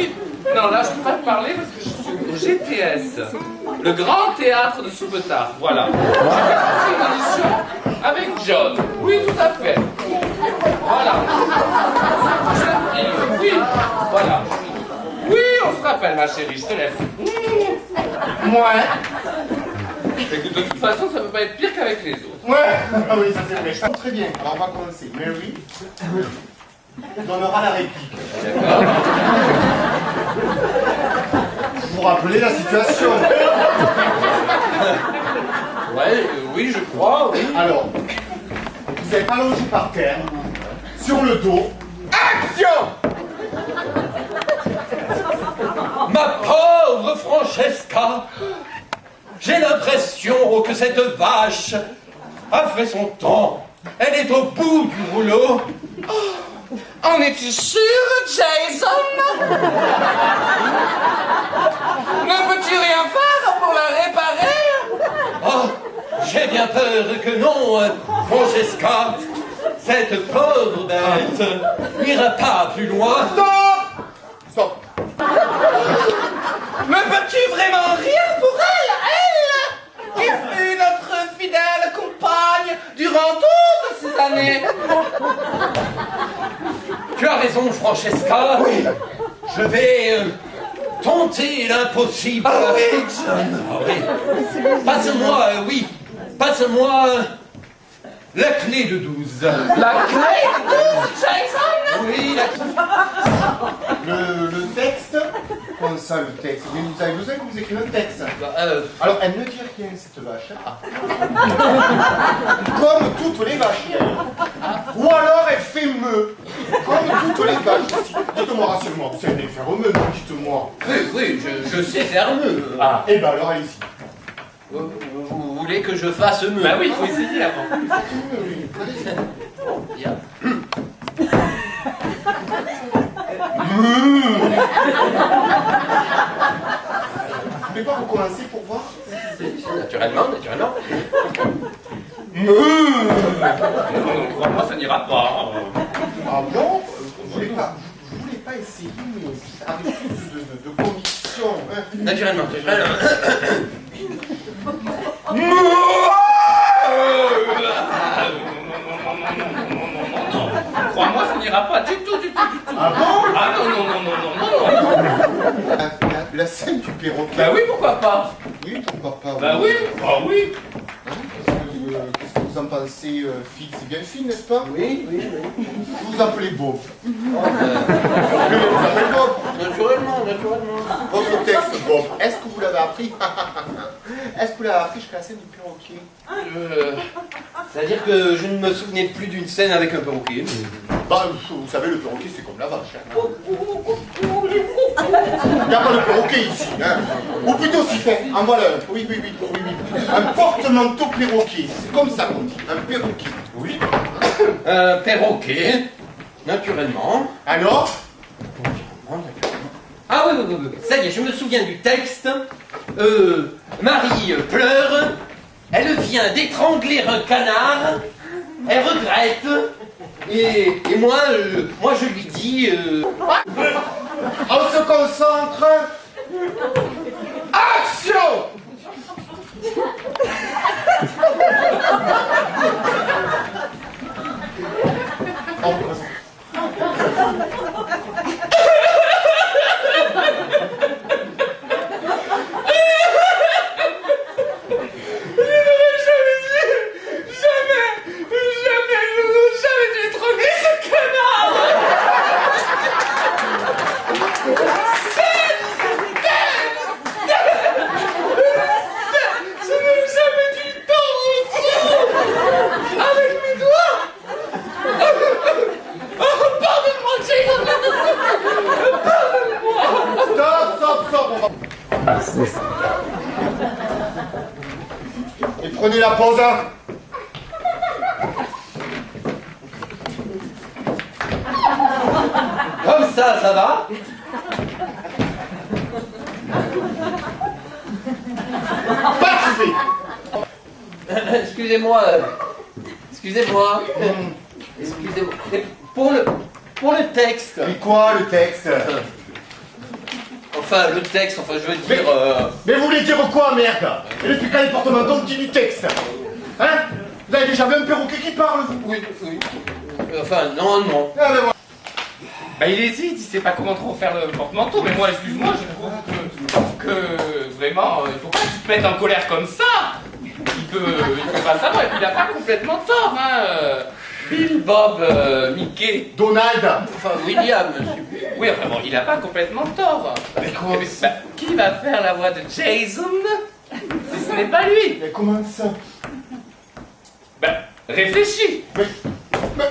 oui. Non, là, je peux pas te parler parce que je suis au GTS. Le Grand Théâtre de Soubetard, voilà. J'ai fait une audition avec John. Oui, tout à fait. Voilà. Oui, voilà. Oui, on se rappelle, ma chérie, je te laisse. Ouais. Écoute, de toute façon, ça peut pas être pire qu'avec les autres. Ouais. Ah oui, ça c'est vrai. Je sens très bien. Alors on va commencer. Mary donnera la réplique. D'accord. Vous vous rappelez la situation? Ouais, oui, je crois, oui. Alors, vous êtes allongé par terre, sur le dos. Action! Ma pauvre Francesca, j'ai l'impression que cette vache a fait son temps. Elle est au bout du rouleau. Oh, en es-tu sûr, Jason? Ne peux-tu rien faire pour la réparer? Oh, j'ai bien peur que non, Francesca. Cette pauvre bête n'ira pas plus loin. Stop! Stop! Ne peux-tu vraiment rien pour elle? Elle qui fut notre fidèle compagne durant toutes ces années. Tu as raison, Francesca. Oui. Je vais tenter l'impossible. Ah oui, John. Ah oui. Passe-moi, oui. Passe-moi la clé de 12. La clé de 12, Jason? Oui, la clé. Le texte, comment ça le texte? Vous avez besoin que vous écrivez un texte. Alors, elle ne dit rien, cette vache. Comme toutes les vaches, d'ailleurs. Ou alors elle fait meuh. Comme toutes les vaches aussi. Dites-moi, rassure-moi, vous savez faire meuh, dites-moi. Oui, je sais faire mieux. Ah, et ben alors allez-y. Vous voulez que je fasse mieux? Bah oui, il faut essayer avant. Bien. Vous voulez pas recommencer pour voir? Naturellement. Non, crois-moi, ça n'ira pas. Ah bon? Vous voulez pas essayer, mais avec plus de conviction, hein? Naturellement. Crois-moi, ça n'ira pas du tout. Ah bon? Ah non. La scène du perroquet. Bah oui, pourquoi pas? Oui, pourquoi pas? Bah oui. Qu'est-ce que vous en pensez, Phil? C'est bien Phil, n'est-ce pas? Oui. Vous vous appelez Bob. Vous appelez Bob? Naturellement. Votre texte, Bob, est-ce que vous l'avez appris? Est-ce que vous l'avez appris jusqu'à la scène du perroquet? C'est-à-dire que je ne me souvenais plus d'une scène avec un perroquet. Bah, vous savez, le perroquet, c'est comme la vache. Hein. Il n'y a pas de perroquet ici. Hein. Ou plutôt, si fait, en voilà un. Oui. Un porte-manteau perroquet. C'est comme ça qu'on dit. Un perroquet. Oui. Un perroquet, naturellement. Alors? Ah oui. Ça y est, je me souviens du texte. Marie pleure. Elle vient d'étrangler un canard. Elle regrette. Et moi, je lui dis... On se concentre. Action! Et prenez la pause. Comme ça va? Parfait. Excusez-moi. Excusez-moi. Pour le texte. Et quoi, le texte? enfin, le texte, enfin, je veux dire... Mais vous voulez dire quoi, merde? Et depuis quand les porte-manteaux qui du texte? Hein? Vous avez déjà vu un perroquet qui parle, vous? Oui, oui. Enfin, non, non. Ah, ben voilà. Bah il hésite, il sait pas comment trop faire le porte-manteau, mais moi, excuse-moi, je trouve que vraiment, il faut pas que tu te mettes en colère comme ça. Il peut pas savoir, et puis il a pas complètement tort, hein. Bill, Bob, Mickey. Donald. Enfin, William, monsieur. Oui, enfin bon, il a pas complètement tort. Mais comment Bah, qui va faire la voix de Jason si ce n'est pas lui? Mais comment ça? Bah, réfléchis. Mais,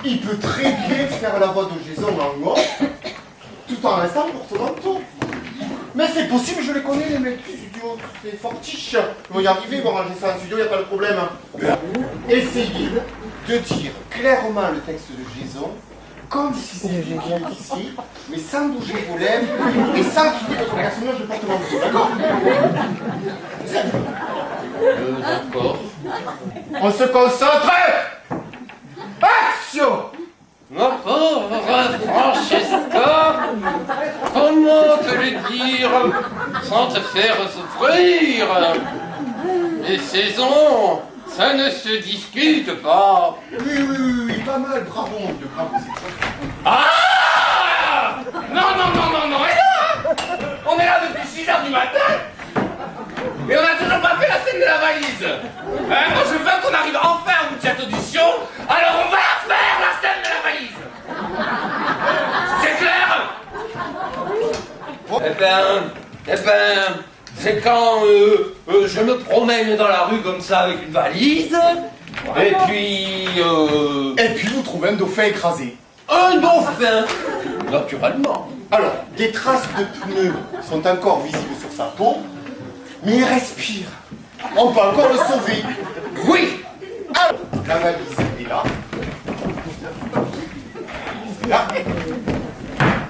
il peut très bien faire la voix de Jason en off, tout en restant porte-manteau. Mais c'est possible, je les connais, les mecs du studio, c'est fortiche. Ils vont y arriver, ils vont ranger ça en studio, il n'y a pas de problème. Essayez de dire clairement le texte de Jason, comme si c'était bien ici, mais sans bouger vos lèvres et sans quitter votre personnage de porte-manteau, d'accord? D'accord. On se concentre. Action! Ma pauvre Francesca, comment te le dire sans te faire souffrir? Les saisons, ça ne se discute pas. Oui, pas mal, bravo mon Dieu, bravo, c'est chouette. Ah! Non, et là, on est là depuis 6 h du matin et on n'a toujours pas fait la scène de la valise. Hein, moi je veux qu'on arrive enfin au bout de cette audition, alors on va la faire, la scène de la valise. C'est clair? Eh ben, c'est quand je me promène dans la rue comme ça avec une valise, et puis vous trouvez un dauphin écrasé. un dauphin, naturellement. Alors, des traces de pneus sont encore visibles sur sa peau, mais il respire. On peut encore le sauver. Oui. Alors, la valise est là. Là.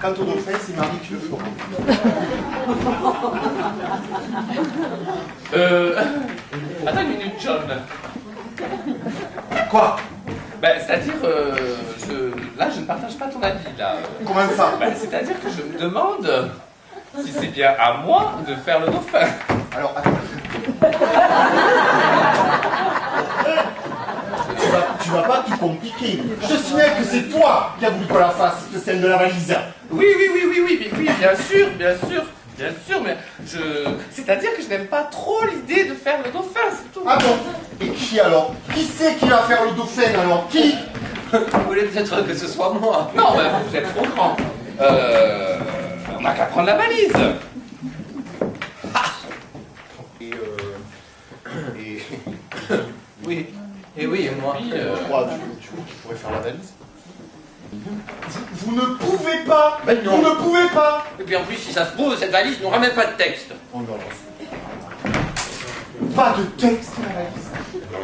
Quant au dauphin, c'est Marie qui le fera. Attends une minute, John. Quoi? Ben, c'est-à-dire, là, je ne partage pas ton avis, là. Comment ça? Ben, c'est-à-dire que je me demande si c'est bien à moi de faire le dauphin. Alors, attends. Tu vas pas tout compliquer. Je te signale que c'est toi qui as voulu qu'on la fasse, cette scène de la valise. Oui, bien sûr, mais c'est-à-dire que je n'aime pas trop l'idée de faire le dauphin, c'est tout. Ah bon? Et qui alors? Qui c'est qui va faire le dauphin alors? Qui? Vous voulez peut-être que ce soit moi? Non, ben, vous êtes trop grand. On n'a qu'à prendre la valise. Oui. Et oui, et moi. Quoi, tu pourrais faire la valise? Vous ne pouvez pas. Ben non. Vous ne pouvez pas. Et puis en plus, si ça se trouve, cette valise n'aura même pas de texte. Oh non, pas de texte, la valise.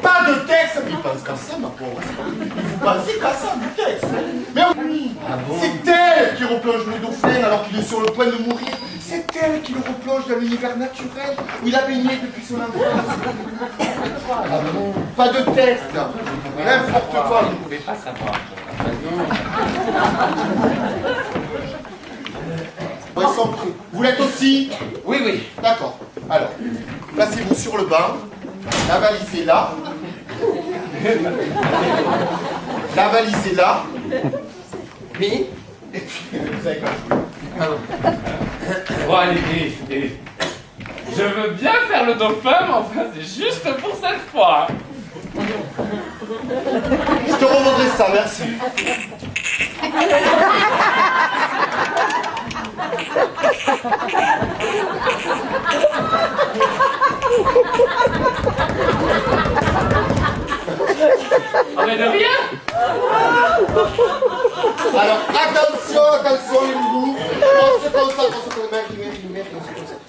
Pas de texte. Il pense qu'à ça, ma pauvre. Vous pensez qu'à ça, du texte. Mais oui, c'est elle qui replonge le dauphin alors qu'il est sur le point de mourir. C'est elle qui le replonge dans l'univers naturel où il a baigné depuis son enfance. Pas de texte. N'importe quoi. Vous ne pouvez pas savoir. Ils sont prêts. Vous l'êtes aussi? Oui. D'accord. Alors, placez-vous sur le banc. La valise est là. La valise est là. Oui. Et puis, vous avez pas. Bon, allez, je veux bien faire le dauphin, mais enfin, c'est juste pour cette fois. Je te revaudrai ça, merci. Ah, mais de rien. Alors, attention, les loulous. On se concentre, on se concentre. On se concentre.